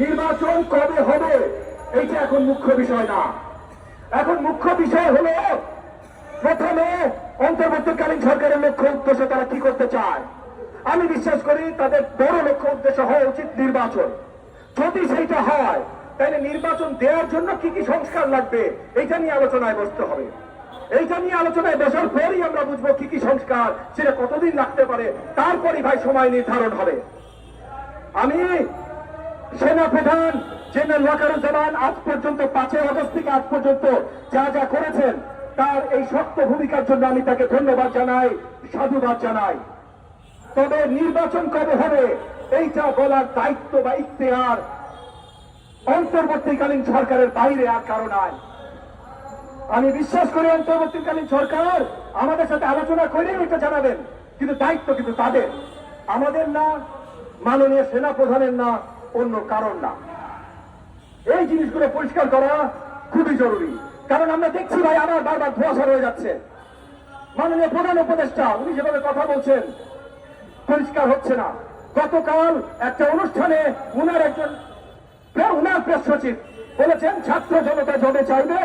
নির্বাচন কবে হবে এইটা এখন মুখ্য বিষয় না। এখন মুখ্য বিষয় হলো প্রথমে অন্তর্বর্তীকালীন সরকারের লক্ষ্য উদ্দেশ্য তারা কি করতে চায়। আমি বিশ্বাস করি তাদের বড় লক্ষ্য উদ্দেশ্য হওয়া উচিত নির্বাচন। যদি সেইটা হয় তাহলে নির্বাচন দেওয়ার জন্য কি কি সংস্কার লাগবে এইটা নিয়ে আলোচনায় বসতে হবে। এইটা নিয়ে আলোচনায় বসার পরই আমরা বুঝবো কি কি সংস্কার, সেটা কতদিন লাগতে পারে, তারপরই ভাই সময় নির্ধারণ হবে। আমি সেনা প্রধান জেনারেল ওয়াকারুজ্জামান আজ পর্যন্ত 5 আগস্ট থেকে আজ পর্যন্ত যা যা করেছেন তার এই শক্ত ভূমিকার জন্য আমি তাকে ধন্যবাদ জানাই, সাধুবাদ জানাই। তবে নির্বাচন কবে হবে এইটা বলার দায়িত্ব বা ইখতিয়ার অন্তর্বর্তীকালীন সরকারের বাইরে আর কারো নাই। আমি বিশ্বাস করি অন্তর্বর্তীকালীন সরকার আমাদের সাথে আলোচনা করে এটা জানাবেন, কিন্তু দায়িত্ব কিন্তু তাদের, আমাদের না, মাননীয় সেনা প্রধানের না, অন্য কারণ না। এই জিনিসগুলো পরিষ্কার করা খুবই জরুরি। কারণ আমরা দেখছি ভাই আমার বারবার ধোঁয়াশা রয়ে যাচ্ছে। মাননীয় প্রধান উপদেষ্টা উনি যেভাবে কথা বলছেন পরিষ্কার হচ্ছে না। গতকাল একটা অনুষ্ঠানে উনার প্রেস সচিব বলেছেন ছাত্র জনতা যবে চাইবে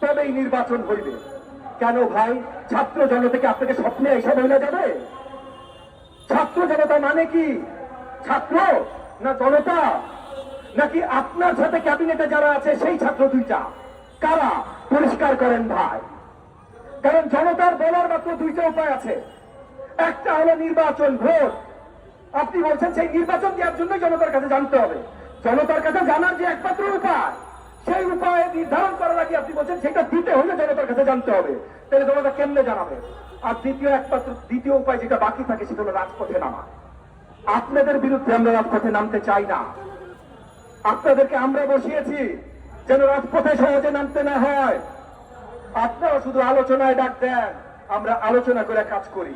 তবেই নির্বাচন হইবে। কেন ভাই, ছাত্র জনতাকে আপনাকে স্বপ্নে এসব হইলে যাবে? ছাত্র জনতা মানে কি? ছাত্র না জনতা, নাকি আপনার সাথে ক্যাবিনেটে যারা আছে সেই ছাত্র দুইটা? কারা? পরিষ্কার করেন ভাই। কারণ জনতার বলার মাত্র দুইটা উপায় আছে। একটা হলো নির্বাচন, ভোট। আপনি বলছেন সেই নির্বাচন দেওয়ার জন্য জনতার কাছে জানতে হবে। জনতার কাছে জানার যে একমাত্র উপায়, সেই উপায় নির্ধারণ করার আগে আপনি বলছেন সেটা দিতে হলে জনতার কাছে জানতে হবে। তাহলে জনতা কেমনে জানাবে? আর দ্বিতীয় উপায় যেটা বাকি থাকে সেটা হলো রাজপথে নামা। আপনাদের বিরুদ্ধে আমরা রাজপথে নামতে চাই না। আপনাদেরকে আমরা বসিয়েছি যেন রাজপথে সহজে নামতে না হয়। আপনারা শুধু আলোচনায় ডাক দেন, আমরা আলোচনা করে কাজ করি।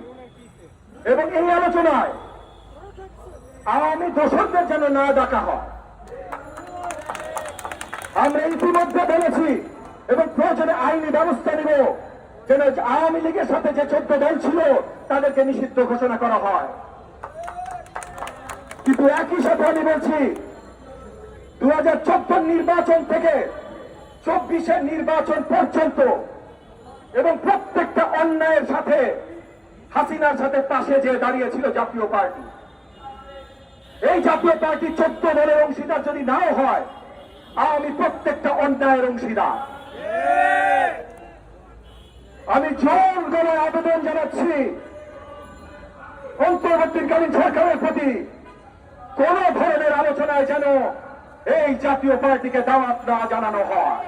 এবং এই আলোচনায় আওয়ামী দোষরদের যেন না ডাকা হয়। আমরা ইতিমধ্যে বলেছি এবং প্রয়োজনে আইনি ব্যবস্থা নিব যেন আওয়ামী লীগের সাথে যে 14 দল ছিল তাদেরকে নিষিদ্ধ ঘোষণা করা হয়। কিন্তু একই সাথে আমি বলছি 2014 নির্বাচন থেকে 24 নির্বাচন পর্যন্ত এবং প্রত্যেকটা অন্যায়ের সাথে হাসিনার সাথে পাশে যে দাঁড়িয়েছিল জাতীয় পার্টি, এই জাতীয় পার্টি 14 দলের অংশীদার যদি নাও হয়, আমি প্রত্যেকটা অন্যায়ের অংশীদার। আমি জোর গলায় আবেদন জানাচ্ছি অন্তর্বর্তীকালীন সরকারের প্রতি কোন ধরনের আলোচনায় যেন এই জাতীয় পার্টিকে দাওয়াত না জানানো হয়।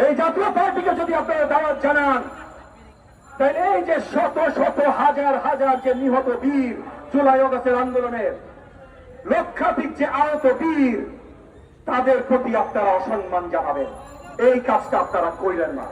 এই জাতীয় পার্টিকে যদি আপনারা দাওয়াত জানান, তাহলে এই যে শত শত হাজার হাজার যে নিহত বীর জুলাই আগস্টের আন্দোলনের, লক্ষাধিক যে আহত বীর, তাদের প্রতি আপনারা অসম্মান জানাবেন। এই কাজটা আপনারা কইলেন না।